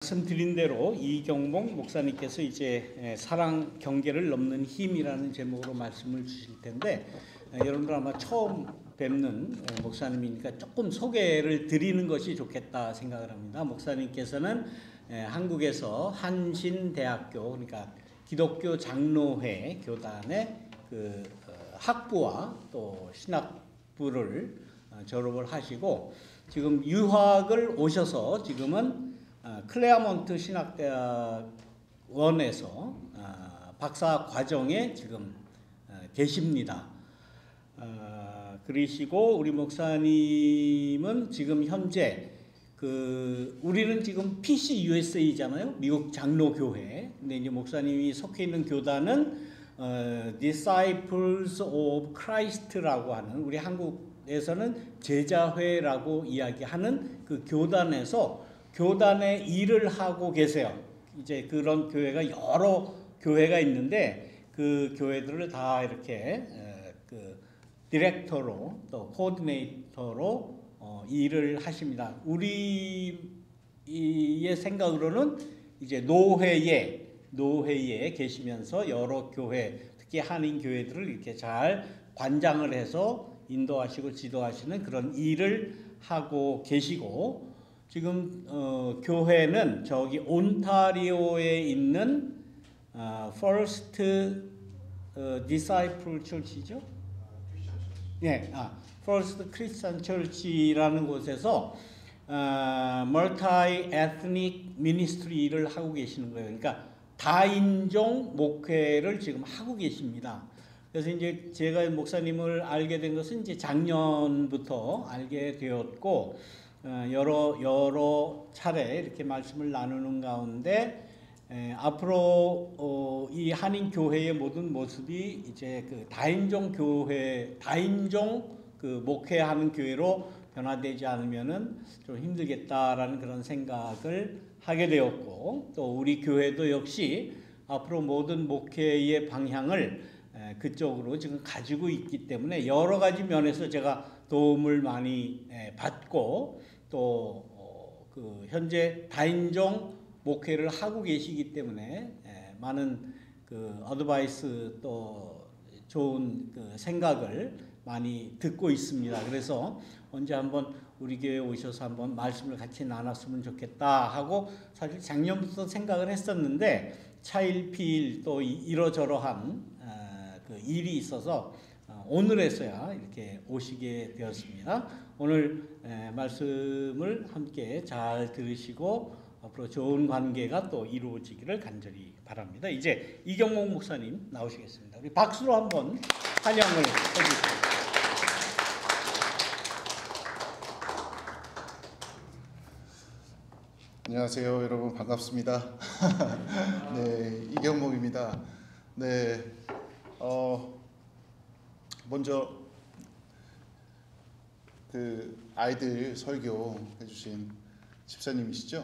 말씀드린 대로 이경봉 목사님께서 이제 사랑 경계를 넘는 힘이라는 제목으로 말씀을 주실 텐데, 여러분들 아마 처음 뵙는 목사님이니까 조금 소개를 드리는 것이 좋겠다 생각을 합니다. 목사님께서는 한국에서 한신대학교, 그러니까 기독교 장로회 교단의 그 학부와 또 신학부를 졸업을 하시고, 지금 유학을 오셔서 지금은 클레어몬트 신학대학원에서 박사 과정에 지금 계십니다. 그러시고 우리 목사님은 지금 현재 우리는 지금 PCUSA잖아요, 미국 장로교회. 근데 이제 목사님이 속해 있는 교단은 Disciples of Christ라고 하는, 우리 한국에서는 제자회라고 이야기하는 그 교단에서 교단의 일을 하고 계세요. 이제 그런 교회가 여러 교회가 있는데 그 교회들을 다 이렇게 그 디렉터로 또 코디네이터로 일을 하십니다. 우리의 생각으로는 이제 노회에 계시면서 여러 교회, 특히 한인 교회들을 이렇게 잘 관장을 해서 인도하시고 지도하시는 그런 일을 하고 계시고, 지금 교회는 저기 온타리오에 있는 First Disciple Church이죠? 네, First Christian Church라는 곳에서 Multi-Ethnic Ministry를 하고 계시는 거예요. 그러니까 다인종 목회를 지금 하고 계십니다. 그래서 이제 제가 목사님을 알게 된 것은 이제 작년부터 알게 되었고, 여러 차례 이렇게 말씀을 나누는 가운데 앞으로 이 한인 교회의 모든 모습이 이제 그 다인종 교회, 다인종 그 목회하는 교회로 변화되지 않으면은 좀 힘들겠다라는 그런 생각을 하게 되었고, 또 우리 교회도 역시 앞으로 모든 목회의 방향을 그쪽으로 지금 가지고 있기 때문에 여러 가지 면에서 제가 도움을 많이 받고, 또 그 현재 다인종 목회를 하고 계시기 때문에 많은 그 어드바이스 또 좋은 그 생각을 많이 듣고 있습니다. 그래서 언제 한번 우리 교회에 오셔서 한번 말씀을 같이 나눴으면 좋겠다 하고 사실 작년부터 생각을 했었는데, 차일피일 또 이러저러한 그 일이 있어서 오늘에서야 이렇게 오시게 되었습니다. 오늘 말씀을 함께 잘 들으시고 앞으로 좋은 관계가 또 이루어지기를 간절히 바랍니다. 이제 이경봉 목사님 나오시겠습니다. 우리 박수로 한번 환영을 해주십시오. 안녕하세요, 여러분. 반갑습니다. 네, 이경봉입니다. 네, 먼저 그 아이들 설교 해주신 집사님이시죠?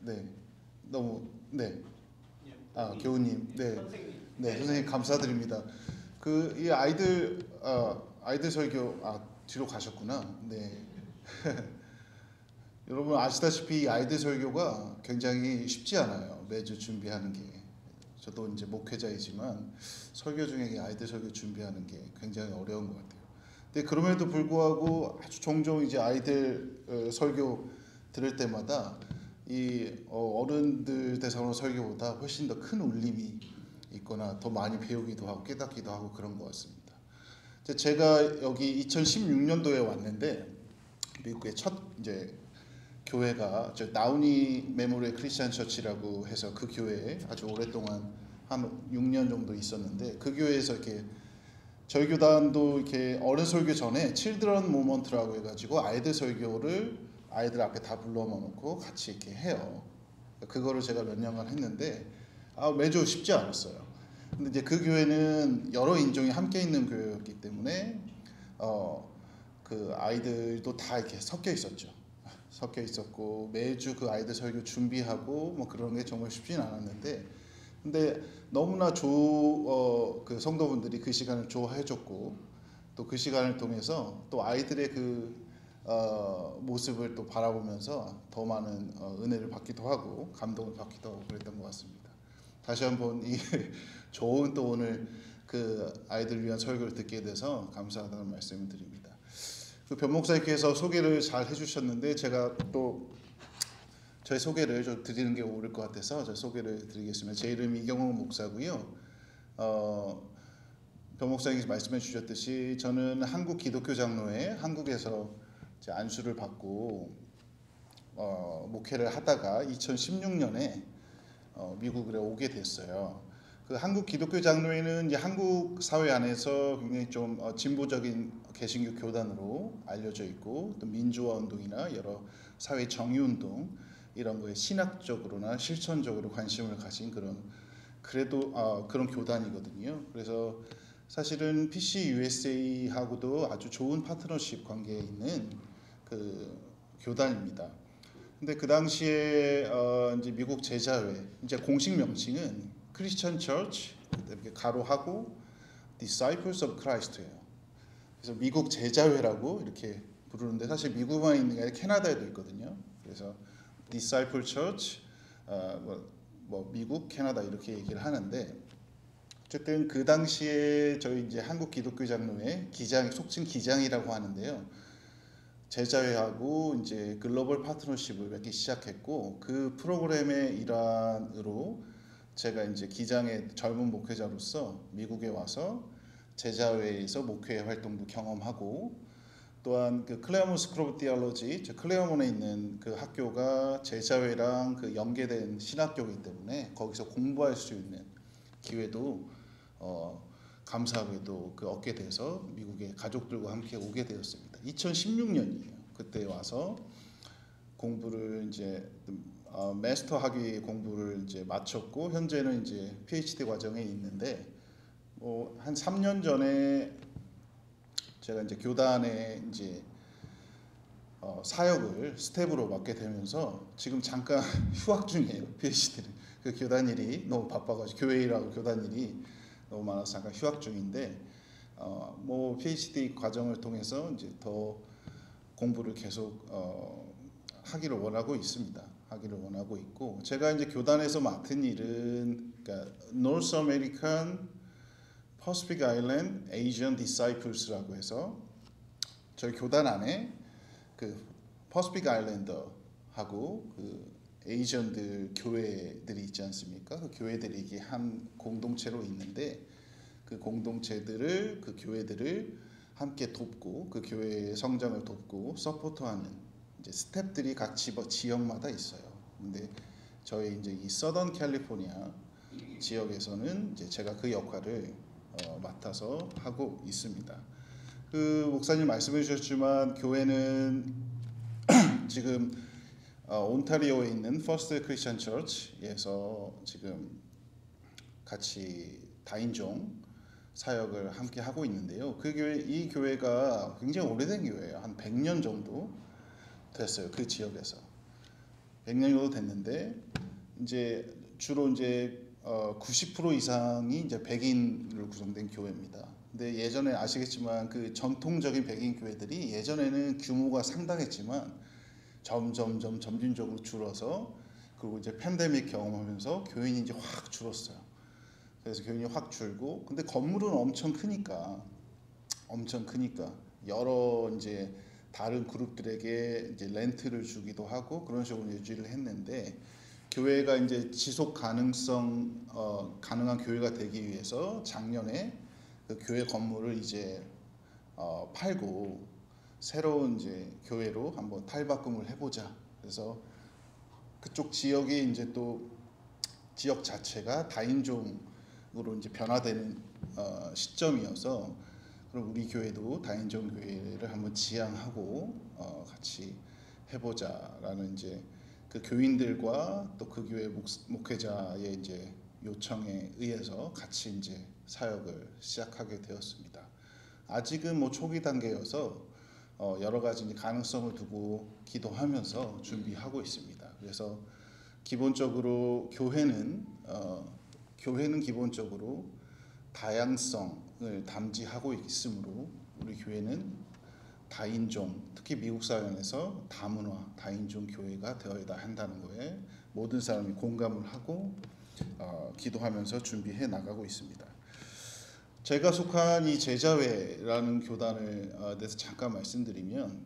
네, 너무 교우님, 네, 선생님 감사드립니다. 이 아이들 설교 뒤로 가셨구나. 네. 여러분 아시다시피 이 아이들 설교가 굉장히 쉽지 않아요. 매주 준비하는 게. 저도 이제 목회자이지만 설교 중에 이 아이들 설교 준비하는 게 굉장히 어려운 것 같아요. 근데 그럼에도 불구하고 아주 종종 이제 아이들 설교 들을 때마다 이 어른들 대상으로 설교보다 훨씬 더 큰 울림이 있거나 더 많이 배우기도 하고 깨닫기도 하고 그런 것 같습니다. 제가 여기 2016년도에 왔는데 미국의 첫 이제 교회가 나우니 메모리얼 크리스천 처치라고 해서 그 교회에 아주 오랫동안 한 6년 정도 있었는데, 그 교회에서 이렇게 저희 교단도 이렇게 어른 설교 전에 칠드런 모먼트라고 해가지고 아이들 설교를 아이들 앞에 다 불러놓고 같이 이렇게 해요. 그거를 제가 몇 년간 했는데 매주 쉽지 않았어요. 근데 이제 그 교회는 여러 인종이 함께 있는 교회였기 때문에 그 아이들도 다 이렇게 섞여 있었고 매주 그 아이들 설교 준비하고 뭐 그런 게 정말 쉽진 않았는데, 근데 너무나 그 성도분들이 그 시간을 좋아해줬고, 또 그 시간을 통해서 또 아이들의 그 모습을 또 바라보면서 더 많은 은혜를 받기도 하고 감동을 받기도 하고 그랬던 것 같습니다. 다시 한번 이 좋은 또 오늘 그 아이들 위한 설교를 듣게 돼서 감사하다는 말씀을 드립니다. 그 변 목사님께서 소개를 잘 해주셨는데 제가 또 저의 소개를 좀 드리는 게 옳을 것 같아서 저 소개를 드리겠습니다. 제 이름이 이경호 목사고요. 변 목사님께서 말씀해 주셨듯이 저는 한국 기독교 장로회 한국에서 이제 안수를 받고 목회를 하다가 2016년에 미국에 오게 됐어요. 그 한국 기독교 장로회는 이제 한국 사회 안에서 굉장히 좀 진보적인 개신교 교단으로 알려져 있고 또 민주화 운동이나 여러 사회 정의 운동 이런 거에 신학적으로나 실천적으로 관심을 가진 그런 교단이거든요. 그래서 사실은 PC USA하고도 아주 좋은 파트너십 관계에 있는 그 교단입니다. 근데 그 당시에 이제 미국 제자회 이제 공식 명칭은 크리스천 처치 이렇게 가로하고 Disciples of Christ예요. 그래서 미국 제자회라고 이렇게 부르는데 사실 미국만 있는 게 아니라 캐나다에도 있거든요. 그래서 Disciple Church 뭐 미국, 캐나다 이렇게 얘기를 하는데 어쨌든 그 당시에 저희 이제 한국 기독교 장로회 기장 속칭 기장이라고 하는데요. 제자회하고 이제 글로벌 파트너십을 맺기 시작했고 그 프로그램의 일환으로 제가 이제 기장의 젊은 목회자로서 미국에 와서 제자회에서 목회 활동도 경험하고 또한 그 클레어몬 스쿨 오브 디올로지, 클레어몬에 있는 그 학교가 제자회랑 그 연계된 신학교이기 때문에 거기서 공부할 수 있는 기회도 감사하게도 얻게 돼서 미국에 가족들과 함께 오게 되었습니다. 2016년이에요. 그때 와서 공부를 이제 마스터 학위 공부를 이제 마쳤고 현재는 이제 PhD 과정에 있는데 한 3년 전에 제가 이제 교단에 이제 사역을 스텝으로 맡게 되면서 지금 잠깐 휴학 중이에요. PhD를. 그 교단 일이 너무 바빠가지고 교회 일하고 교단 일이 너무 많아서 잠깐 휴학 중인데 뭐 PhD 과정을 통해서 이제 더 공부를 계속 하기를 원하고 있습니다. 하기를 원하고 있고 제가 이제 교단에서 맡은 일은 그러니까 North American Pacific Island Asian Disciples라고 해서 저희 교단 안에 그 Pacific Islander하고 그 에이전들 교회들이 있지 않습니까? 그 교회들이 이게 한 공동체로 있는데 그 공동체들을 그 교회들을 함께 돕고 그 교회의 성장을 돕고 서포트하는 이제 스텝들이 각 지역마다 있어요. 근데 저희 이제 이 서던 캘리포니아 지역에서는 이제 제가 그 역할을 맡아서 하고 있습니다. 그 목사님 말씀해 주셨지만 교회는 지금 온타리오에 있는 퍼스트 크리스천 처치에서 지금 같이 다인종 사역을 함께 하고 있는데요. 이 교회가 굉장히 오래된 교회예요. 한 100년 정도 됐어요. 그 지역에서 100년 정도 됐는데 이제 주로 이제 90% 이상이 이제 백인으로 구성된 교회입니다. 근데 예전에 아시겠지만 그 전통적인 백인 교회들이 예전에는 규모가 상당했지만 점진적으로 줄어서 그리고 이제 팬데믹 경험하면서 교인이 이제 확 줄었어요. 그래서 교인이 확 줄고 근데 건물은 엄청 크니까 여러 이제 다른 그룹들에게 이제 렌트를 주기도 하고 그런 식으로 유지를 했는데 교회가 이제 지속 가능성 가능한 교회가 되기 위해서 작년에 그 교회 건물을 이제 팔고 새로운 이제 교회로 한번 탈바꿈을 해보자. 그래서 그쪽 지역이 이제 또 지역 자체가 다인종으로 이제 변화되는 시점이어서 그럼 우리 교회도 다인종 교회를 한번 지향하고 같이 해보자라는 이제 그 교인들과 또 그 교회 목회자의 이제 요청에 의해서 같이 이제 사역을 시작하게 되었습니다. 아직은 뭐 초기 단계여서 여러 가지 이제 가능성을 두고 기도하면서 준비하고 있습니다. 그래서 기본적으로 교회는 기본적으로 다양성을 담지하고 있으므로 우리 교회는 다인종, 특히 미국 사회에서 다문화, 다인종 교회가 되어야 한다는 거에 모든 사람이 공감을 하고 기도하면서 준비해 나가고 있습니다. 제가 속한 이 제자회라는 교단을 대해서 잠깐 말씀드리면,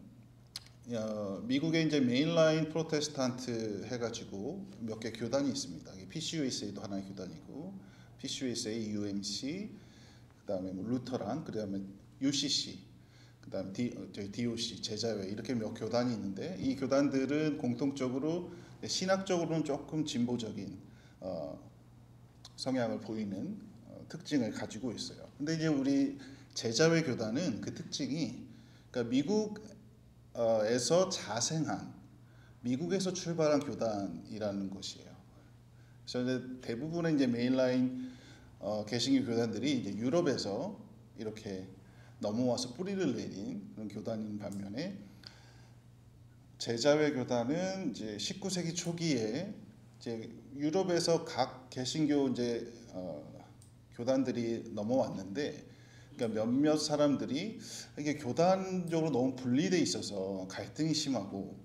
미국에 이제 메인라인 프로테스탄트 해가지고 몇 개 교단이 있습니다. PCUSA도 하나의 교단이고, PCUSA, UMC, 그다음에 뭐 루터란, 그다음에 UCC, 그다음에 DOC, 제자회 이렇게 몇 교단이 있는데, 이 교단들은 공통적으로 신학적으로는 조금 진보적인 성향을 보이는 특징을 가지고 있어요. 근데 이제 우리 제자회 교단은 그 특징이, 그러니까 미국에서 자생한, 미국에서 출발한 교단이라는 것이에요. 그래서 이제 대부분의 이제 메인라인 개신교 교단들이 이제 유럽에서 이렇게 넘어와서 뿌리를 내린 그런 교단인 반면에, 제자회 교단은 이제 19세기 초기에 이제 유럽에서 각 개신교 이제 교단들이 넘어왔는데, 그러니까 몇몇 사람들이 이게 교단적으로 너무 분리돼 있어서 갈등이 심하고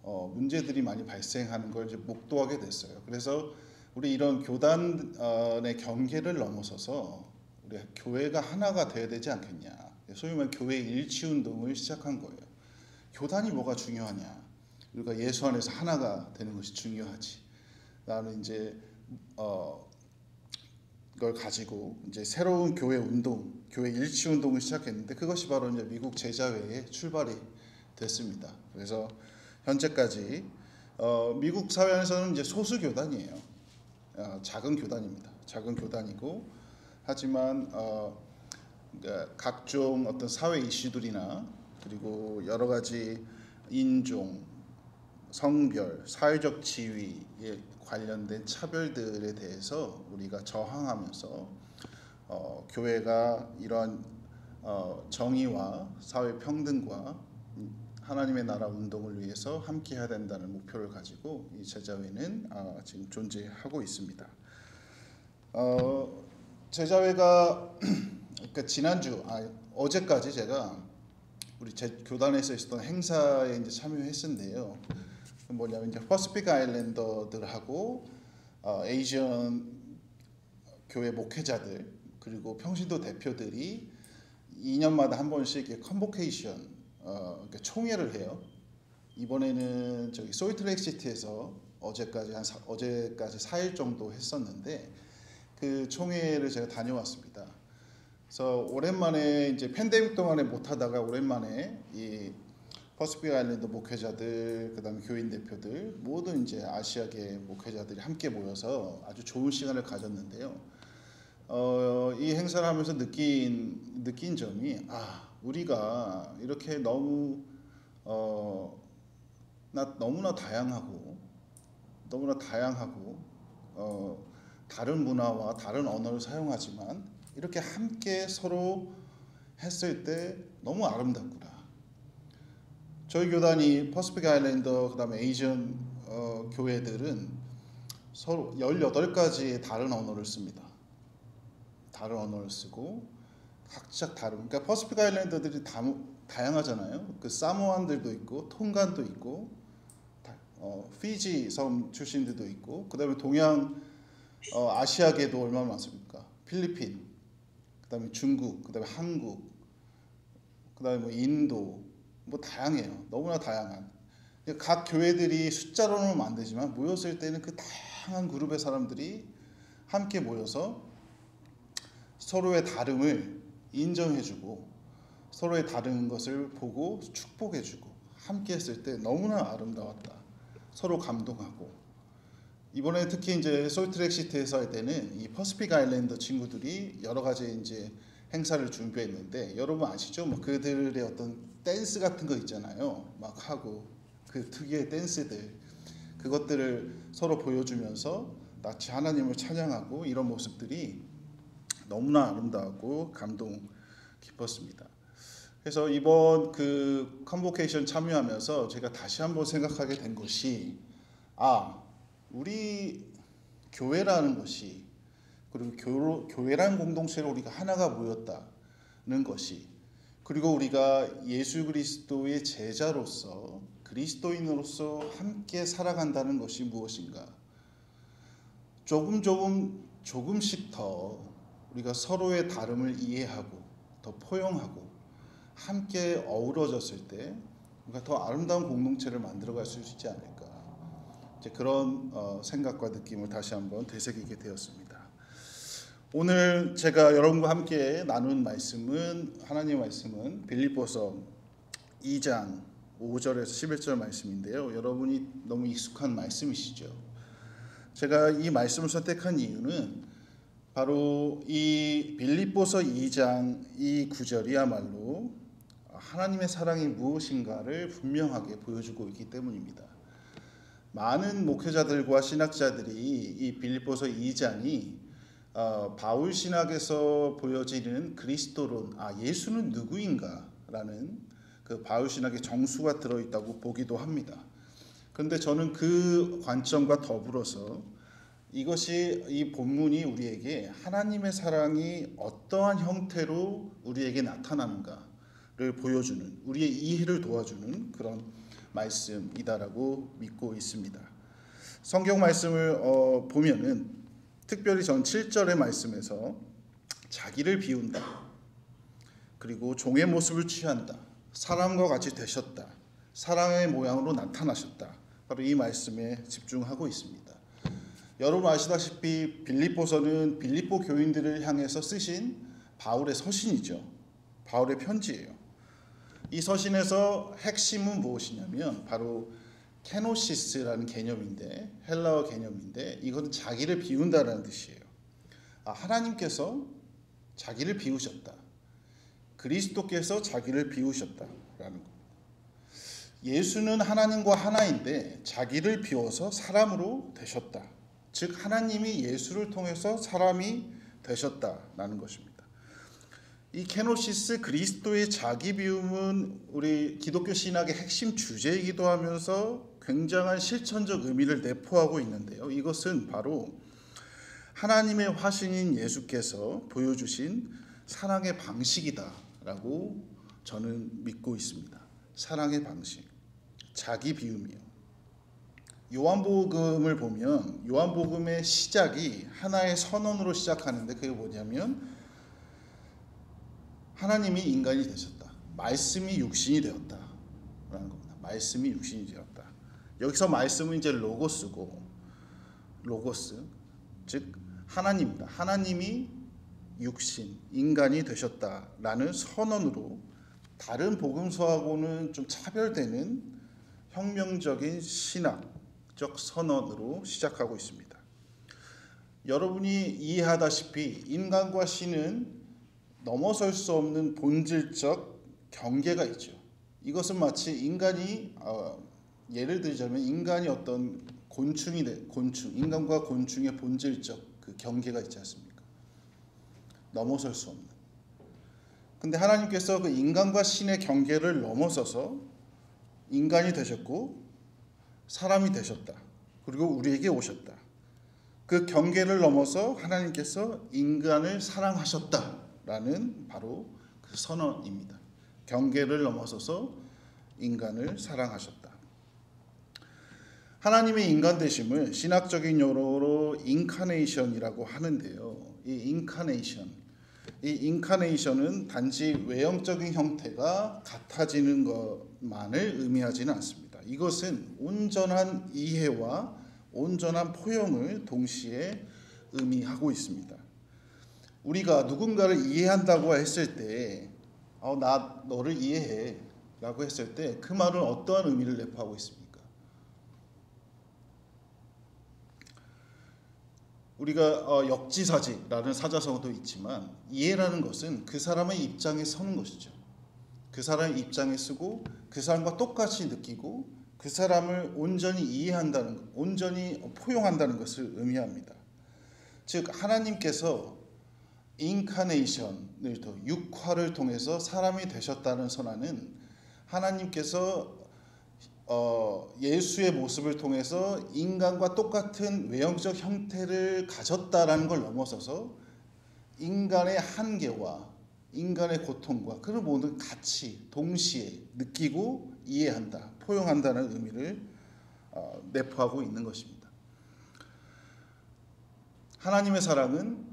문제들이 많이 발생하는 걸 이제 목도하게 됐어요. 그래서 우리 이런 교단의 경계를 넘어서서 우리 교회가 하나가 돼야 되지 않겠냐, 소위 말해 교회 일치 운동을 시작한 거예요. 교단이 뭐가 중요하냐? 우리가 예수 안에서 하나가 되는 것이 중요하지. 나는 이제 걸 가지고 이제 새로운 교회 운동, 교회 일치 운동을 시작했는데, 그것이 바로 이제 미국 제자회의 출발이 됐습니다. 그래서 현재까지 미국 사회 안에서는 이제 소수 교단이에요. 작은 교단입니다. 작은 교단이고, 하지만 그러니까 각종 어떤 사회 이슈들이나 그리고 여러 가지 인종, 성별, 사회적 지위에 관련된 차별들에 대해서 우리가 저항하면서 교회가 이러한 정의와 사회 평등과 하나님의 나라 운동을 위해서 함께해야 된다는 목표를 가지고 이 제자회는 지금 존재하고 있습니다. 제자회가 그러니까 지난주 어제까지 제가 우리 제 교단에서 있었던 행사에 이제 참여했었는데요. 뭐냐면 이제 퍼시픽 아일랜더들하고 에이전 교회 목회자들, 그리고 평신도 대표들이 2년마다 한 번씩 컨보케이션, 그러니까 총회를 해요. 이번에는 저기 솔트레이크 시티에서 어제까지 4일 정도 했었는데, 그 총회를 제가 다녀왔습니다. 그래서 오랜만에 이제 팬데믹 동안에 못 하다가 오랜만에 이 퍼시픽 아일랜드 목회자들, 그다음에 교인 대표들, 모든 이제 아시아계 목회자들이 함께 모여서 아주 좋은 시간을 가졌는데요. 이 행사를 하면서 느낀 점이, 우리가 이렇게 너무나 다양하고 다른 문화와 다른 언어를 사용하지만 이렇게 함께 서로 했을 때 너무 아름답구나. 저희 교단이 퍼시픽 아일랜더, 그다음에 에이전 교회들은 서로 18가지의 다른 언어를 씁니다. 다른 언어를 쓰고 각자 다른, 그러니까 퍼시픽 아일랜더들이 다양하잖아요. 그 사모안들도 있고 톤간도 있고 피지 섬 출신들도 있고, 그다음에 동양 아시아계도 얼마나 많습니까? 필리핀, 그다음에 중국, 그다음에 한국, 그다음에 뭐 인도, 뭐 다양해요. 너무나 다양한. 각 교회들이 숫자로는 안 되지만 모였을 때는 그 다양한 그룹의 사람들이 함께 모여서 서로의 다름을 인정해주고 서로의 다른 것을 보고 축복해주고 함께 했을 때 너무나 아름다웠다. 서로 감동하고, 이번에 특히 이제 솔트레이크 시티에서 할 때는 이 퍼시픽 아일랜드 친구들이 여러 가지 이제 행사를 준비했는데, 여러분 아시죠? 뭐 그들의 어떤 댄스 같은 거 있잖아요. 막 하고 그 특유의 댄스들, 그것들을 서로 보여주면서 같이 하나님을 찬양하고, 이런 모습들이 너무나 아름다웠고 감동 깊었습니다. 그래서 이번 그 컨보케이션 참여하면서 제가 다시 한번 생각하게 된 것이, 우리 교회라는 것이, 그리고 교회라는 공동체로 우리가 하나가 모였다는 것이, 그리고 우리가 예수 그리스도의 제자로서 그리스도인으로서 함께 살아간다는 것이 무엇인가? 조금씩 더 우리가 서로의 다름을 이해하고 더 포용하고 함께 어우러졌을 때 우리가 더 아름다운 공동체를 만들어갈 수 있지 않을까? 이제 그런 생각과 느낌을 다시 한번 되새기게 되었습니다. 오늘 제가 여러분과 함께 나눈 말씀은 하나님의 말씀은 빌립보서 2장 5절에서 11절 말씀인데요. 여러분이 너무 익숙한 말씀이시죠. 제가 이 말씀을 선택한 이유는 바로 이 빌립보서 2장 이 구절이야말로 하나님의 사랑이 무엇인가를 분명하게 보여주고 있기 때문입니다. 많은 목회자들과 신학자들이 이 빌립보서 2장이 바울 신학에서 보여지는 그리스도론, 예수는 누구인가라는 그 바울 신학의 정수가 들어있다고 보기도 합니다. 그런데 저는 그 관점과 더불어서 이것이 이 본문이 우리에게 하나님의 사랑이 어떠한 형태로 우리에게 나타나는가를 보여주는, 우리의 이해를 도와주는 그런 말씀이다라고 믿고 있습니다. 성경 말씀을 보면은 특별히 전 7절의 말씀에서 자기를 비운다, 그리고 종의 모습을 취한다, 사람과 같이 되셨다, 사랑의 모양으로 나타나셨다, 바로 이 말씀에 집중하고 있습니다. 여러분 아시다시피 빌립보서는 빌립보 교인들을 향해서 쓰신 바울의 서신이죠. 바울의 편지예요. 이 서신에서 핵심은 무엇이냐면 바로 케노시스라는 개념인데, 헬라어 개념인데, 이것은 자기를 비운다라는 뜻이에요. 하나님께서 자기를 비우셨다, 그리스도께서 자기를 비우셨다라는 겁니다. 예수는 하나님과 하나인데 자기를 비워서 사람으로 되셨다. 즉 하나님이 예수를 통해서 사람이 되셨다라는 것입니다. 이 케노시스, 그리스도의 자기 비움은 우리 기독교 신학의 핵심 주제이기도 하면서 굉장한 실천적 의미를 내포하고 있는데요. 이것은 바로 하나님의 화신인 예수께서 보여주신 사랑의 방식이다라고 저는 믿고 있습니다. 사랑의 방식, 자기 비움이요. 요한복음을 보면 요한복음의 시작이 하나의 선언으로 시작하는데 그게 뭐냐면 하나님이 인간이 되셨다, 말씀이 육신이 되었다 라는 겁니다. 말씀이 육신이 되었다. 여기서 말씀은 이제 로고스고, 로고스 즉 하나님입니다. 하나님이 육신, 인간이 되셨다라는 선언으로 다른 복음서하고는 좀 차별되는 혁명적인 신학적 선언으로 시작하고 있습니다. 여러분이 이해하다시피 인간과 신은 넘어설 수 없는 본질적 경계가 있죠. 이것은 마치 인간이 예를 들자면 인간이 어떤 인간과 곤충의 본질적 그 경계가 있지 않습니까? 넘어설 수 없는. 근데 하나님께서 그 인간과 신의 경계를 넘어서서 인간이 되셨고 사람이 되셨다. 그리고 우리에게 오셨다. 그 경계를 넘어서 하나님께서 인간을 사랑하셨다라는 바로 그 선언입니다. 경계를 넘어서서 인간을 사랑하셨다. 하나님의 인간 되심을 신학적인 용어로 인카네이션이라고 하는데요. 이 인카네이션은 단지 외형적인 형태가 같아지는 것만을 의미하지는 않습니다. 이것은 온전한 이해와 온전한 포용을 동시에 의미하고 있습니다. 우리가 누군가를 이해한다고 했을 때 나 너를 이해해 라고 했을 때 그 말은 어떠한 의미를 내포하고 있습니까? 우리가 역지사지라는 사자성어도 있지만 이해라는 것은 그 사람의 입장에 서는 것이죠. 그 사람의 입장에 서고 그 사람과 똑같이 느끼고 그 사람을 온전히 이해한다는 것, 온전히 포용한다는 것을 의미합니다. 즉 하나님께서 인카네이션을 육화를 통해서 사람이 되셨다는 선언은 하나님께서 예수의 모습을 통해서 인간과 똑같은 외형적 형태를 가졌다라는 걸 넘어서서 인간의 한계와 인간의 고통과 그런 모든 같이 동시에 느끼고 이해한다, 포용한다는 의미를 내포하고 있는 것입니다. 하나님의 사랑은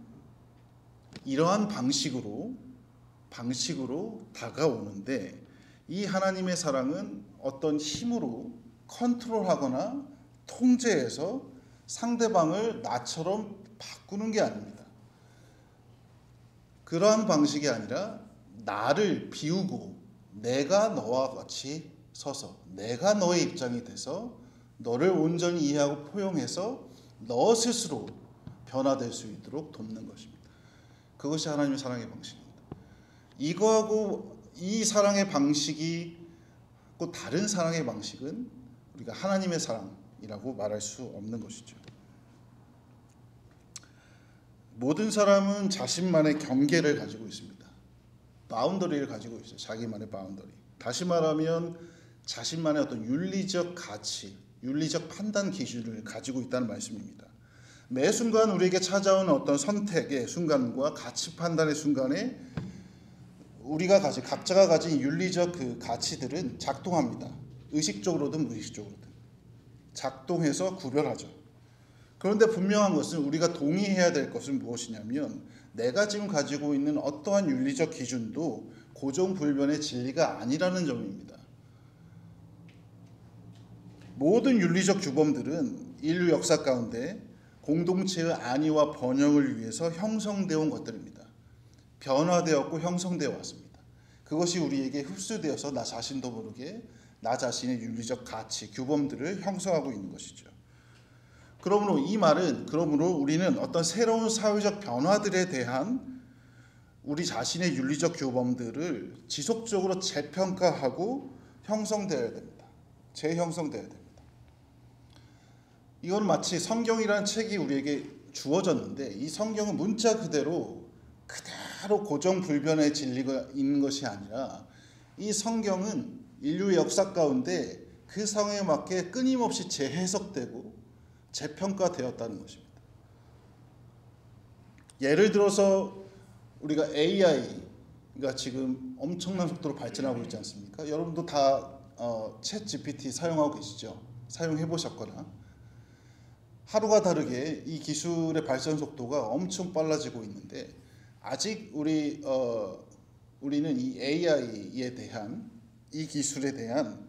이러한 방식으로 다가오는데, 이 하나님의 사랑은 어떤 힘으로 컨트롤하거나 통제해서 상대방을 나처럼 바꾸는 게 아닙니다. 그러한 방식이 아니라 나를 비우고 내가 너와 같이 서서 내가 너의 입장이 돼서 너를 온전히 이해하고 포용해서 너 스스로 변화될 수 있도록 돕는 것입니다. 그것이 하나님의 사랑의 방식입니다. 이거하고 이 사랑의 방식이 또 다른 사랑의 방식은 우리가 하나님의 사랑이라고 말할 수 없는 것이죠. 모든 사람은 자신만의 경계를 가지고 있습니다. 바운더리를 가지고 있어요. 자기만의 바운더리. 다시 말하면 자신만의 어떤 윤리적 가치, 윤리적 판단 기준을 가지고 있다는 말씀입니다. 매 순간 우리에게 찾아오는 어떤 선택의 순간과 가치 판단의 순간에 우리가 각자가 가진 윤리적 그 가치들은 작동합니다. 의식적으로든 무의식적으로든 작동해서 구별하죠. 그런데 분명한 것은, 우리가 동의해야 될 것은 무엇이냐면, 내가 지금 가지고 있는 어떠한 윤리적 기준도 고정불변의 진리가 아니라는 점입니다. 모든 윤리적 규범들은 인류 역사 가운데 공동체의 안위와 번영을 위해서 형성되어 온 것들입니다. 변화되었고 형성되어 왔습니다. 그것이 우리에게 흡수되어서 나 자신도 모르게 나 자신의 윤리적 가치, 규범들을 형성하고 있는 것이죠. 그러므로 이 말은, 우리는 어떤 새로운 사회적 변화들에 대한 우리 자신의 윤리적 규범들을 지속적으로 재평가하고 형성되어야 됩니다. 재형성되어야 됩니다. 이건 마치 성경이라는 책이 우리에게 주어졌는데, 이 성경은 문자 그대로 고정불변의 진리가 있는 것이 아니라, 이 성경은 인류의 역사 가운데 그 상황에 맞게 끊임없이 재해석되고 재평가되었다는 것입니다. 예를 들어서 우리가 AI가 지금 엄청난 속도로 발전하고 있지 않습니까? 여러분도 다 챗 GPT 사용하고 계시죠? 사용해 보셨거나. 하루가 다르게 이 기술의 발전 속도가 엄청 빨라지고 있는데, 아직 우리는 이 AI에 대한, 이 기술에 대한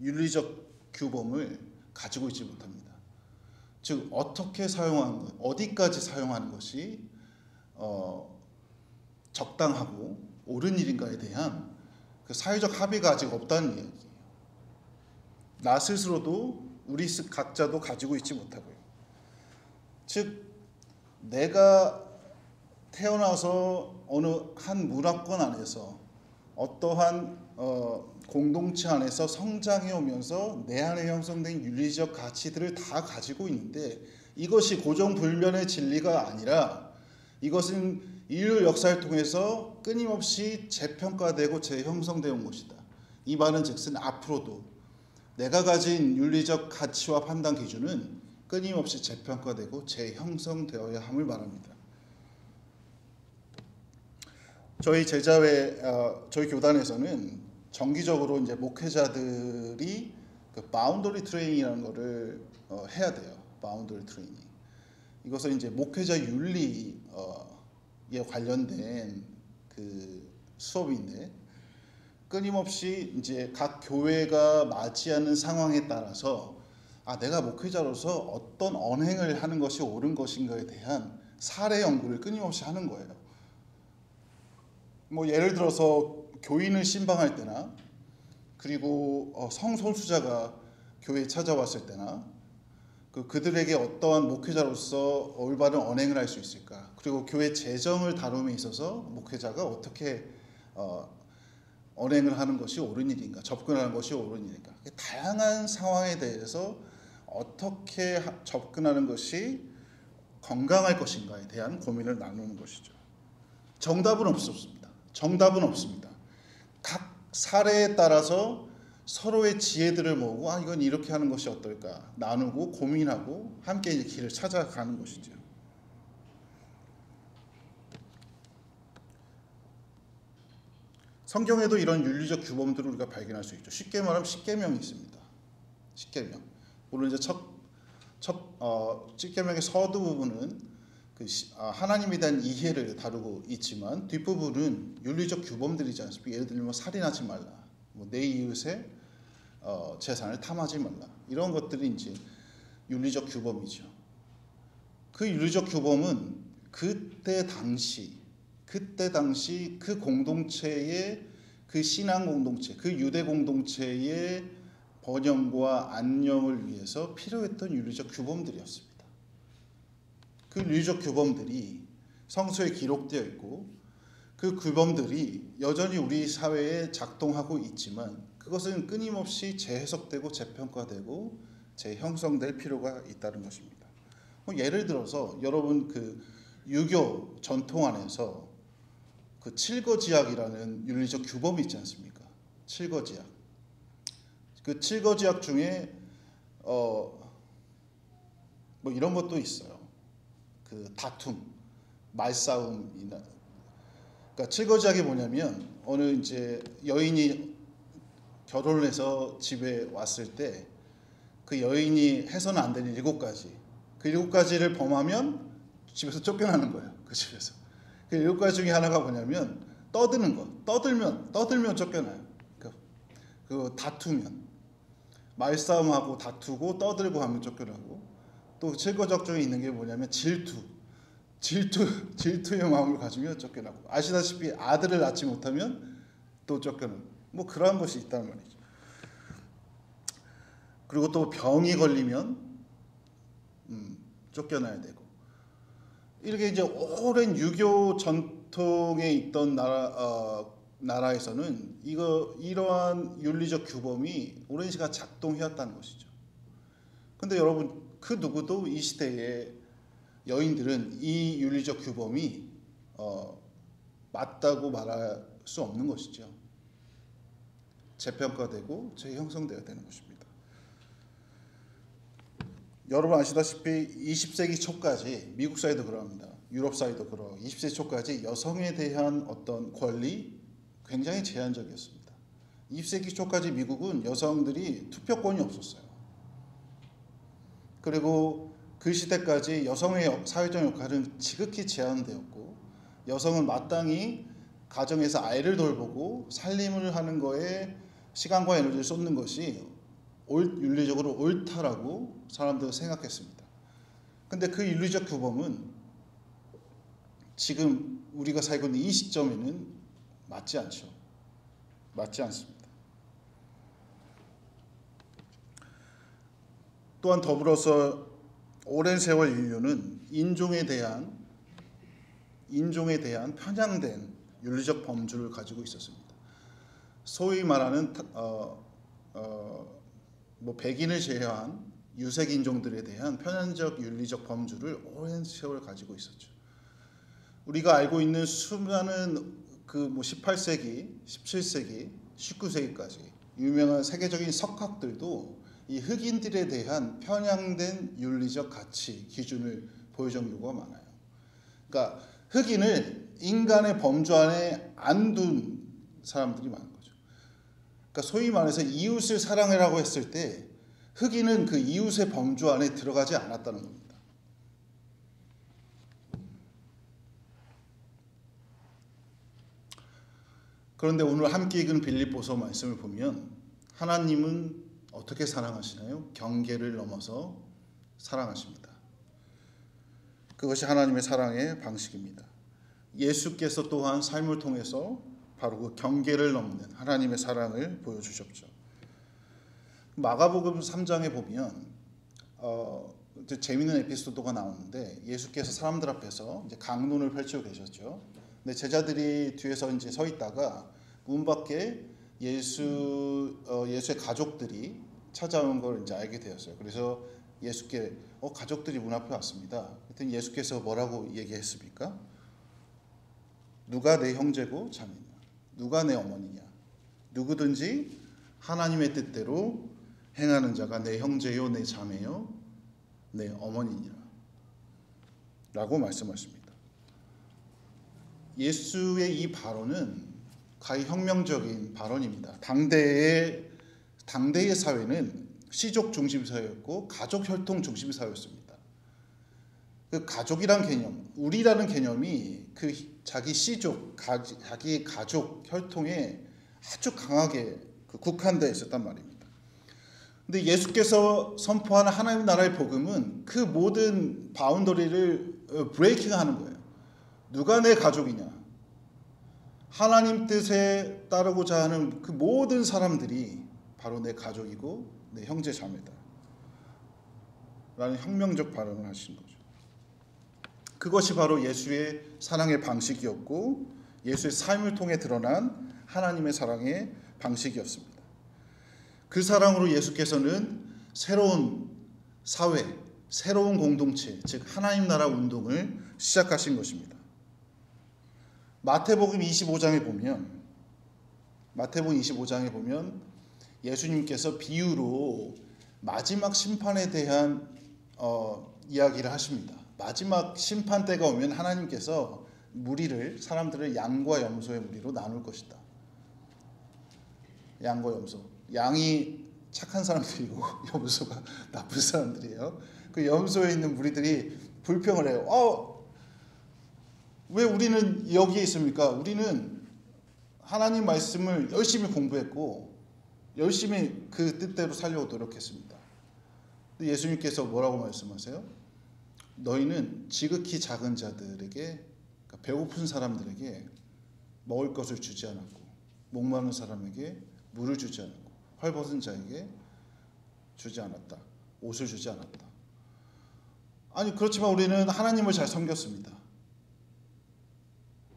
윤리적 규범을 가지고 있지 못합니다. 즉, 어떻게 사용하는 것, 어디까지 사용하는 것이 적당하고 옳은 일인가에 대한 그 사회적 합의가 아직 없다는 이야기예요. 나 스스로도, 우리 각자도 가지고 있지 못하고요. 즉, 내가 태어나서 어느 한 문화권 안에서 어떠한 공동체 안에서 성장해 오면서 내 안에 형성된 윤리적 가치들을 다 가지고 있는데, 이것이 고정불변의 진리가 아니라 이것은 인류 역사를 통해서 끊임없이 재평가되고 재형성되어 온 것이다. 이 말은 즉슨 앞으로도 내가 가진 윤리적 가치와 판단 기준은 끊임없이 재평가되고 재형성되어야 함을 말합니다. 저희 제자회, 저희 교단에서는 정기적으로 이제 목회자들이 그 바운더리 트레이닝이라는 거를 해야 돼요. 바운더리 트레이닝. 이것은 이제 목회자 윤리에 관련된 그 수업인데, 끊임없이 이제 각 교회가 맞이하는 상황에 따라서 내가 목회자로서 어떤 언행을 하는 것이 옳은 것인가에 대한 사례 연구를 끊임없이 하는 거예요. 예를 들어서 교인을 신방할 때나, 그리고 성소수자가 교회에 찾아왔을 때나, 그들에게 어떠한 목회자로서 올바른 언행을 할 수 있을까, 그리고 교회 재정을 다룸에 있어서 목회자가 어떻게 언행을 하는 것이 옳은 일인가, 접근하는 것이 옳은 일인가, 다양한 상황에 대해서 어떻게 접근하는 것이 건강할 것인가에 대한 고민을 나누는 것이죠. 정답은 없습니다. 각 사례에 따라서 서로의 지혜들을 모으고 이건 이렇게 하는 것이 어떨까 나누고 고민하고 함께 이제 길을 찾아가는 것이죠. 성경에도 이런 윤리적 규범들을 우리가 발견할 수 있죠. 쉽게 말하면 십계명이 있습니다. 십계명. 물론 이제 십계명의 서두 부분은 하나님에 대한 이해를 다루고 있지만 뒷부분은 윤리적 규범들이지 않습니까? 예를 들면 살인하지 말라, 내 이웃의 재산을 탐하지 말라, 이런 것들이 이제 윤리적 규범이죠. 그 윤리적 규범은 그때 당시 그 공동체의, 그 신앙 공동체, 그 유대 공동체의 번영과 안녕을 위해서 필요했던 윤리적 규범들이었습니다. 그 윤리적 규범들이 성서에 기록되어 있고 그 규범들이 여전히 우리 사회에 작동하고 있지만 그것은 끊임없이 재해석되고 재평가되고 재형성될 필요가 있다는 것입니다. 예를 들어서 여러분 그 유교 전통 안에서 그 칠거지약이라는 윤리적 규범이 있지 않습니까? 칠거지약. 그 칠거지약 중에 뭐 이런 것도 있어요. 그 다툼, 말싸움이나. 그러니까 칠거지약이 뭐냐면 어느 이제 여인이 결혼을 해서 집에 왔을 때 그 여인이 해서는 안 되는 7가지. 그 7가지를 범하면 집에서 쫓겨나는 거예요. 그 집에서. 그 7가지 중에 하나가 뭐냐면 떠드는 거. 떠들면 쫓겨나요. 그 다투면, 말싸움하고 다투고 떠들고 하면 쫓겨나고, 또 칠거지약 중에 있는 게 뭐냐면 질투의 마음을 가지면 쫓겨나고, 아시다시피 아들을 낳지 못하면 또 쫓겨나고, 뭐 그러한 것이 있다는 말이죠. 그리고 또 병이 걸리면 쫓겨나야 되고, 이렇게 이제 오랜 유교 전통에 있던 나라에서는 이러한 윤리적 규범이 오랜 시간 작동해왔다는 것이죠. 근데 여러분, 그 누구도 이 시대의 여인들은 이 윤리적 규범이 맞다고 말할 수 없는 것이죠. 재평가되고 재형성되어야 되는 것입니다. 여러분 아시다시피 20세기 초까지, 미국 사회도 그럽니다. 유럽 사회도 그러고 20세기 초까지 여성에 대한 어떤 권리 굉장히 제한적이었습니다. 20세기 초까지 미국은 여성들이 투표권이 없었어요. 그리고 그 시대까지 여성의 사회적 역할은 지극히 제한되었고, 여성은 마땅히 가정에서 아이를 돌보고 살림을 하는 거에 시간과 에너지를 쏟는 것이 윤리적으로 옳다라고 사람들은 생각했습니다. 근데 그 윤리적 규범은 지금 우리가 살고 있는 이 시점에는 맞지 않죠. 맞지 않습니다. 또한 더불어서 오랜 세월 인류는 인종에 대한 편향된 윤리적 범주를 가지고 있었습니다. 소위 말하는 백인을 제외한 유색 인종들에 대한 편향적 윤리적 범주를 오랜 세월 가지고 있었죠. 우리가 알고 있는 수많은 18세기, 17세기, 19세기까지 유명한 세계적인 석학들도 이 흑인들에 대한 편향된 윤리적 가치 기준을 보여준 경우가 많아요. 그러니까 흑인을 인간의 범주 안에 안 둔 사람들이 많은 거죠. 그러니까 소위 말해서 이웃을 사랑해라고 했을 때 흑인은 그 이웃의 범주 안에 들어가지 않았다는 겁니다. 그런데 오늘 함께 읽은 빌립보서 말씀을 보면 하나님은 어떻게 사랑하시나요? 경계를 넘어서 사랑하십니다. 그것이 하나님의 사랑의 방식입니다. 예수께서 또한 삶을 통해서 바로 그 경계를 넘는 하나님의 사랑을 보여주셨죠. 마가복음 3장에 보면 재미있는 에피소드가 나오는데, 예수께서 사람들 앞에서 이제 강론을 펼치고 계셨죠. 근데 제자들이 뒤에서 이제 서 있다가 문 밖에 예수의 가족들이 찾아온 걸 이제 알게 되었어요. 그래서 예수께 가족들이 문 앞에 왔습니다. 그랬더니 예수께서 뭐라고 얘기했습니까? 누가 내 형제고 자매냐? 누가 내 어머니냐? 누구든지 하나님의 뜻대로 행하는 자가 내 형제요, 내 자매요, 내 어머니니라 라고 말씀하십니다. 예수의 이 발언은 가히 혁명적인 발언입니다. 당대의 사회는 시족 중심 사회였고 가족 혈통 중심 사회였습니다. 그 가족이란 개념, 우리라는 개념이 그 자기 시족, 자기 가족 혈통에 아주 강하게 국한되어 있었단 말입니다. 근데 예수께서 선포하는 하나님 나라의 복음은 그 모든 바운더리를 브레이킹하는 거예요. 누가 내 가족이냐? 하나님 뜻에 따르고자 하는 그 모든 사람들이 바로 내 가족이고 내 형제 자매다 라는 혁명적 발언을 하신 거죠. 그것이 바로 예수의 사랑의 방식이었고 예수의 삶을 통해 드러난 하나님의 사랑의 방식이었습니다. 그 사랑으로 예수께서는 새로운 사회, 새로운 공동체, 즉 하나님 나라 운동을 시작하신 것입니다. 마태복음 25장에 보면 예수님께서 비유로 마지막 심판에 대한 이야기를 하십니다. 마지막 심판 때가 오면 하나님께서 사람들을 양과 염소의 무리로 나눌 것이다. 양과 염소. 양이 착한 사람들이고 염소가 나쁜 사람들이에요. 그 염소에 있는 무리들이 불평을 해요. 왜 우리는 여기에 있습니까? 우리는 하나님 말씀을 열심히 공부했고 열심히 그 뜻대로 살려고 노력했습니다. 근데 예수님께서 뭐라고 말씀하세요? 너희는 지극히 작은 자들에게, 그러니까 배고픈 사람들에게 먹을 것을 주지 않았고 목마른 사람에게 물을 주지 않았고 헐벗은 자에게 주지 않았다. 옷을 주지 않았다. 아니 그렇지만 우리는 하나님을 잘 섬겼습니다.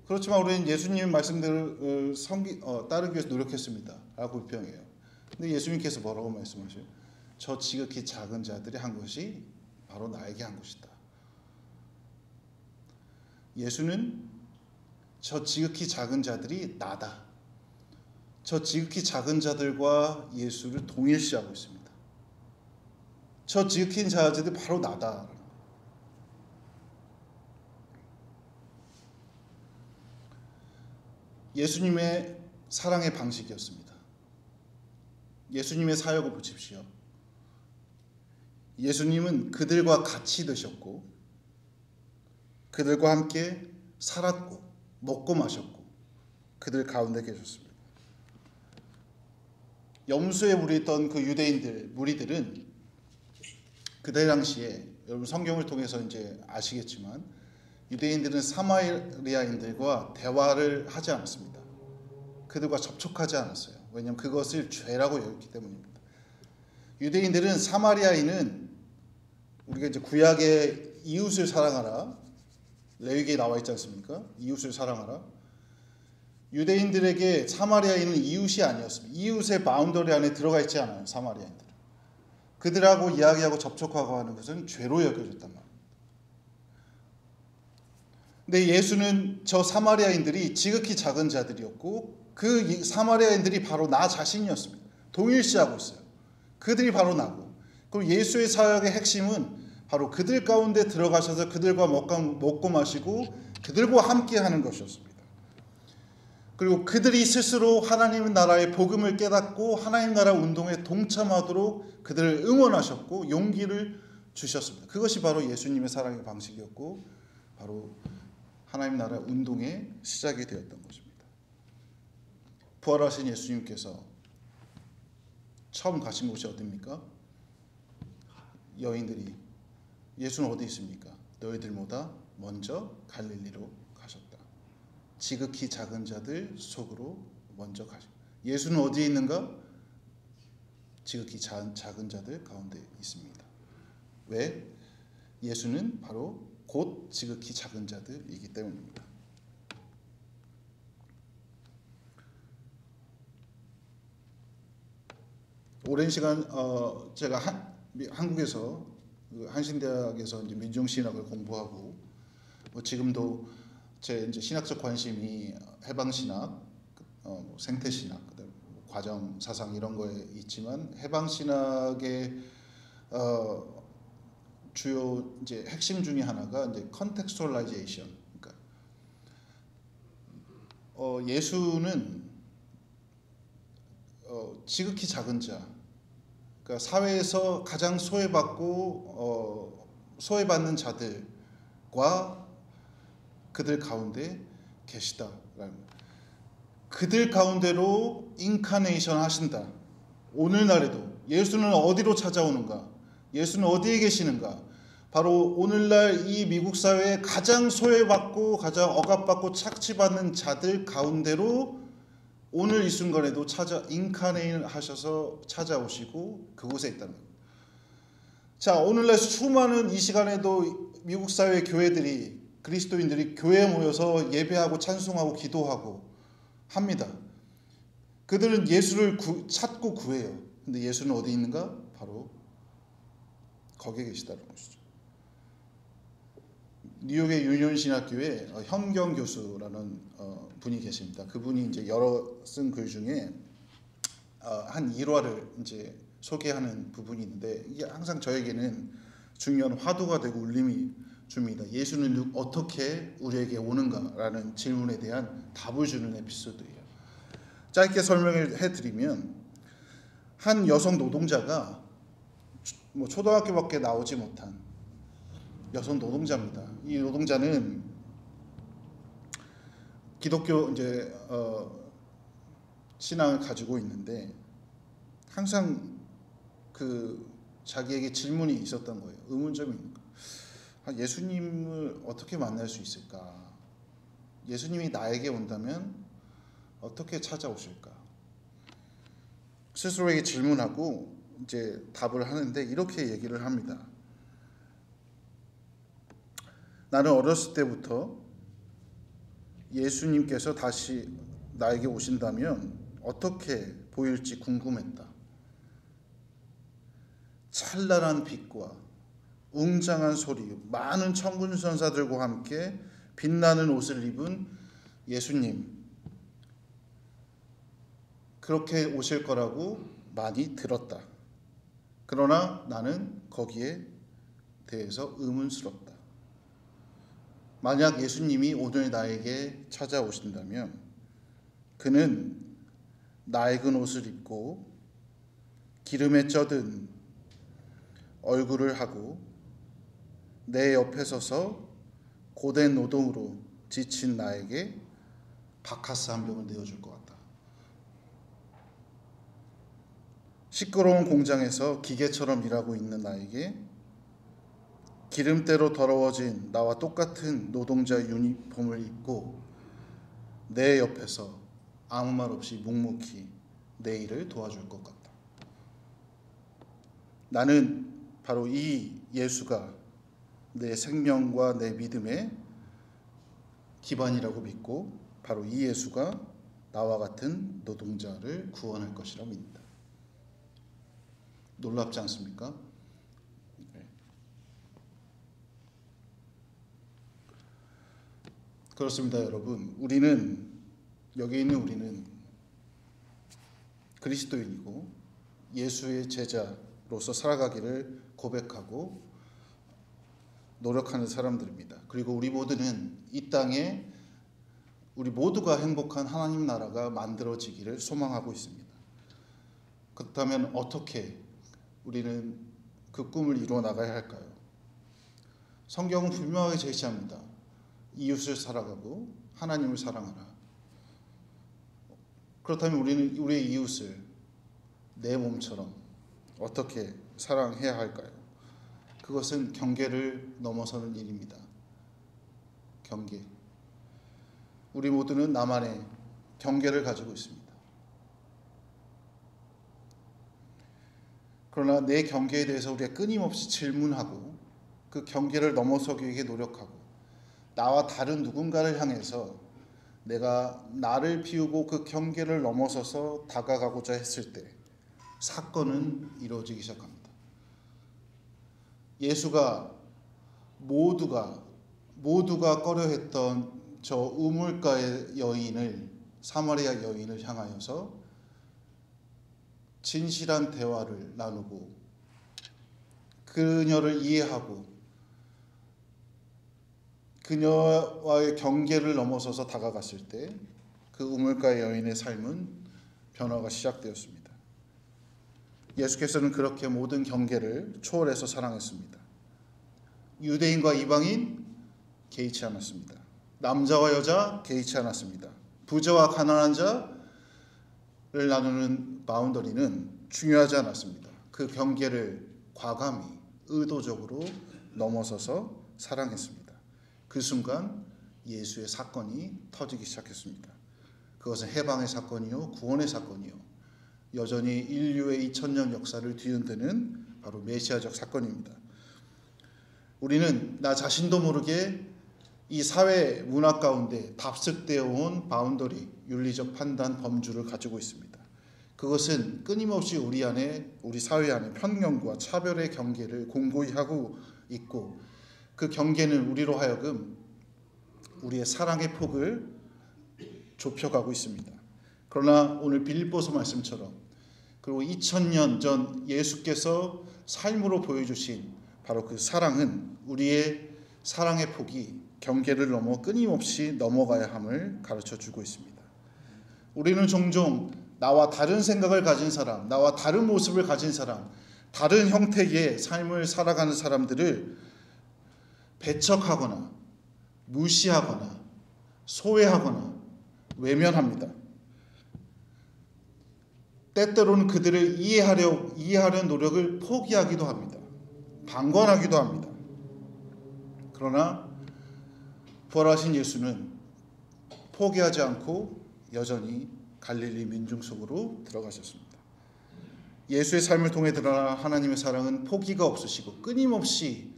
그렇지만 우리는 예수님 말씀대로 따르기 위해서 노력했습니다. 라고 불평해요. 근데 예수님께서 뭐라고 말씀하셔요? 저 지극히 작은 자들이 한 것이 바로 나에게 한 것이다. 예수는 저 지극히 작은 자들이 나다. 저 지극히 작은 자들과 예수를 동일시하고 있습니다. 저 지극히 작은 자들이 바로 나다. 예수님의 사랑의 방식이었습니다. 예수님의 사역을 보십시오. 예수님은 그들과 같이 드셨고 그들과 함께 살았고 먹고 마셨고 그들 가운데 계셨습니다. 염소에 물렸던 그 유대인들 무리들은 그때 당시에 여러분 성경을 통해서 이제 아시겠지만 유대인들은 사마리아인들과 대화를 하지 않았습니다. 그들과 접촉하지 않았어요. 왜냐하면 그것을 죄라고 여겼기 때문입니다. 유대인들은 사마리아인은 우리가 이제 구약의 이웃을 사랑하라 레위기에 나와 있지 않습니까? 이웃을 사랑하라. 유대인들에게 사마리아인은 이웃이 아니었습니다. 이웃의 바운더리 안에 들어가 있지 않아요. 사마리아인들은. 그들하고 이야기하고 접촉하고 하는 것은 죄로 여겨졌단 말입니다. 근데 예수는 저 사마리아인들이 지극히 작은 자들이었고 그 사마리아인들이 바로 나 자신이었습니다. 동일시하고 있어요. 그들이 바로 나고 그리고 예수의 사역의 핵심은 바로 그들 가운데 들어가셔서 그들과 먹고 마시고 그들과 함께 하는 것이었습니다. 그리고 그들이 스스로 하나님 나라의 복음을 깨닫고 하나님 나라 운동에 동참하도록 그들을 응원하셨고 용기를 주셨습니다. 그것이 바로 예수님의 사랑의 방식이었고 바로 하나님 나라 운동의 시작이 되었던 것입니다. 부활하신 예수님께서 처음 가신 곳이 어디입니까? 여인들이 예수는 어디 있습니까? 너희들보다 먼저 갈릴리로 가셨다. 지극히 작은 자들 속으로 먼저 가셨다. 예수는 어디에 있는가? 지극히 작은 자들 가운데 있습니다. 왜? 예수는 바로 곧 지극히 작은 자들이기 때문입니다. 오랜 시간 제가 한국에서 한신대학에서 이제 민중신학을 공부하고 지금도 제 이제 신학적 관심이 해방신학, 생태신학, 과정 사상 이런 거에 있지만 해방신학의 주요 이제 핵심 중에 하나가 이제 컨텍스츄얼라이제이션. 그러니까 예수는 지극히 작은 자, 그러니까 사회에서 가장 소외받는 자들과 그들 가운데 계시다라는, 그들 가운데로 인카네이션 하신다. 오늘날에도 예수는 어디로 찾아오는가? 예수는 어디에 계시는가? 바로 오늘날 이 미국 사회에 가장 소외받고 가장 억압받고 착취받는 자들 가운데로 오늘 이 순간에도 인카네이션 하셔서 찾아오시고 그곳에 있다는 겁니다. 자, 오늘날 수많은 이 시간에도 미국 사회 교회들이, 그리스도인들이 교회에 모여서 예배하고 찬송하고 기도하고 합니다. 그들은 예수를 찾고 구해요. 근데 예수는 어디 있는가? 바로 거기에 계시다는 것이죠. 뉴욕의 유니온신학교에 현경 교수라는 분이 계십니다. 그분이 이제 여러 쓴 글 중에 한 일화를 이제 소개하는 부분이 있는데, 이게 항상 저에게는 중요한 화두가 되고 울림이 줍니다. 예수는 어떻게 우리에게 오는가라는 질문에 대한 답을 주는 에피소드예요. 짧게 설명을 해드리면, 한 여성 노동자가 초등학교밖에 나오지 못한 여성 노동자입니다. 이 노동자는 기독교 신앙을 가지고 있는데 항상 자기에게 질문이 있었던 거예요. 의문점이 있는 거예요. 예수님을 어떻게 만날 수 있을까? 예수님이 나에게 온다면 어떻게 찾아오실까? 스스로에게 질문하고 이제 답을 하는데 이렇게 얘기를 합니다. 나는 어렸을 때부터 예수님께서 다시 나에게 오신다면 어떻게 보일지 궁금했다. 찬란한 빛과 웅장한 소리, 많은 천군천사들과 함께 빛나는 옷을 입은 예수님, 그렇게 오실 거라고 많이 들었다. 그러나 나는 거기에 대해서 의문스럽다. 만약 예수님이 오늘 나에게 찾아오신다면 그는 낡은 옷을 입고 기름에 쪄든 얼굴을 하고 내 옆에 서서 고된 노동으로 지친 나에게 바카스 한 병을 내어줄 것 같다. 시끄러운 공장에서 기계처럼 일하고 있는 나에게 기름때로 더러워진 나와 똑같은 노동자 유니폼을 입고 내 옆에서 아무 말 없이 묵묵히 내 일을 도와줄 것 같다. 나는 바로 이 예수가 내 생명과 내 믿음의 기반이라고 믿고 바로 이 예수가 나와 같은 노동자를 구원할 것이라 믿는다. 놀랍지 않습니까? 그렇습니다, 여러분. 여기 있는 우리는 그리스도인이고 예수의 제자로서 살아가기를 고백하고 노력하는 사람들입니다. 그리고 우리 모두는 이 땅에 우리 모두가 행복한 하나님 나라가 만들어지기를 소망하고 있습니다. 그렇다면 어떻게 우리는 그 꿈을 이루어 나가야 할까요? 성경은 분명하게 제시합니다. 이웃을 사랑하고 하나님을 사랑하라. 그렇다면 우리는 우리의 이웃을 내 몸처럼 어떻게 사랑해야 할까요? 그것은 경계를 넘어서는 일입니다. 경계. 우리 모두는 나만의 경계를 가지고 있습니다. 그러나 내 경계에 대해서 우리가 끊임없이 질문하고 그 경계를 넘어서기 위해 노력하고 나와 다른 누군가를 향해서 내가 나를 비우고 그 경계를 넘어서서 다가가고자 했을 때 사건은 이루어지기 시작합니다. 예수가 모두가 꺼려했던 저 우물가의 여인을, 사마리아 여인을 향하여서 진실한 대화를 나누고 그녀를 이해하고 그녀와의 경계를 넘어서서 다가갔을 때 그 우물가의 여인의 삶은 변화가 시작되었습니다. 예수께서는 그렇게 모든 경계를 초월해서 사랑했습니다. 유대인과 이방인 개의치 않았습니다. 남자와 여자 개의치 않았습니다. 부자와 가난한 자를 나누는 바운더리는 중요하지 않았습니다. 그 경계를 과감히 의도적으로 넘어서서 사랑했습니다. 그 순간 예수의 사건이 터지기 시작했습니다. 그것은 해방의 사건이요, 구원의 사건이요, 여전히 인류의 2000년 역사를 뒤흔드는 바로 메시아적 사건입니다. 우리는 나 자신도 모르게 이 사회 문화 가운데 답습되어 온 바운더리, 윤리적 판단, 범주를 가지고 있습니다. 그것은 끊임없이 우리 사회 안에 편견과 차별의 경계를 공고히 하고 있고, 그 경계는 우리로 하여금 우리의 사랑의 폭을 좁혀가고 있습니다. 그러나 오늘 빌립보서 말씀처럼, 그리고 2000년 전 예수께서 삶으로 보여주신 바로 그 사랑은 우리의 사랑의 폭이 경계를 넘어 끊임없이 넘어가야 함을 가르쳐주고 있습니다. 우리는 종종 나와 다른 생각을 가진 사람, 나와 다른 모습을 가진 사람, 다른 형태의 삶을 살아가는 사람들을 배척하거나 무시하거나 소외하거나 외면합니다. 때때로는 그들을 이해하려는 노력을 포기하기도 합니다. 방관하기도 합니다. 그러나 부활하신 예수는 포기하지 않고 여전히 갈릴리 민중 속으로 들어가셨습니다. 예수의 삶을 통해 드러난 하나님의 사랑은 포기가 없으시고 끊임없이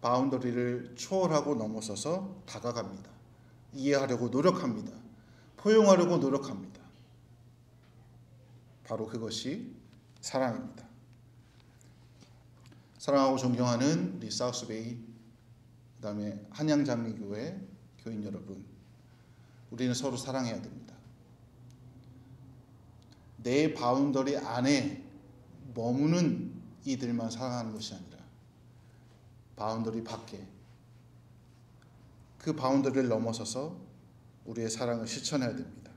바운더리를 초월하고 넘어서서 다가갑니다. 이해하려고 노력합니다. 포용하려고 노력합니다. 바로 그것이 사랑입니다. 사랑하고 존경하는 우리 사우스베이, 그 다음에 한양장리교회 교인 여러분, 우리는 서로 사랑해야 됩니다. 내 바운더리 안에 머무는 이들만 사랑하는 것이 아니라 바운더리 밖에, 그 바운더리를 넘어서서 우리의 사랑을 실천해야 됩니다.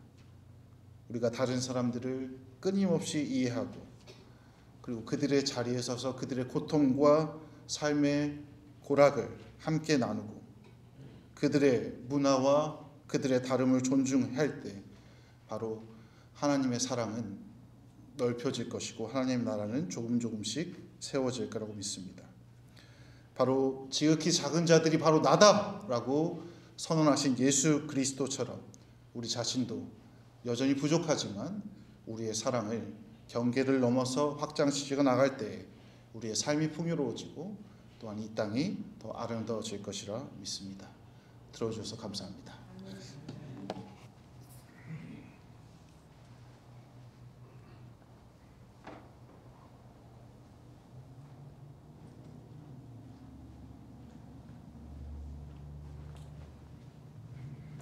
우리가 다른 사람들을 끊임없이 이해하고, 그리고 그들의 자리에 서서 그들의 고통과 삶의 고락을 함께 나누고, 그들의 문화와 그들의 다름을 존중할 때 바로 하나님의 사랑은 넓혀질 것이고 하나님의 나라는 조금씩 세워질 거라고 믿습니다. 바로 지극히 작은 자들이 바로 나다라고 선언하신 예수 그리스도처럼 우리 자신도 여전히 부족하지만 우리의 사랑을 경계를 넘어서 확장시켜 나갈 때 우리의 삶이 풍요로워지고 또한 이 땅이 더 아름다워질 것이라 믿습니다. 들어주셔서 감사합니다.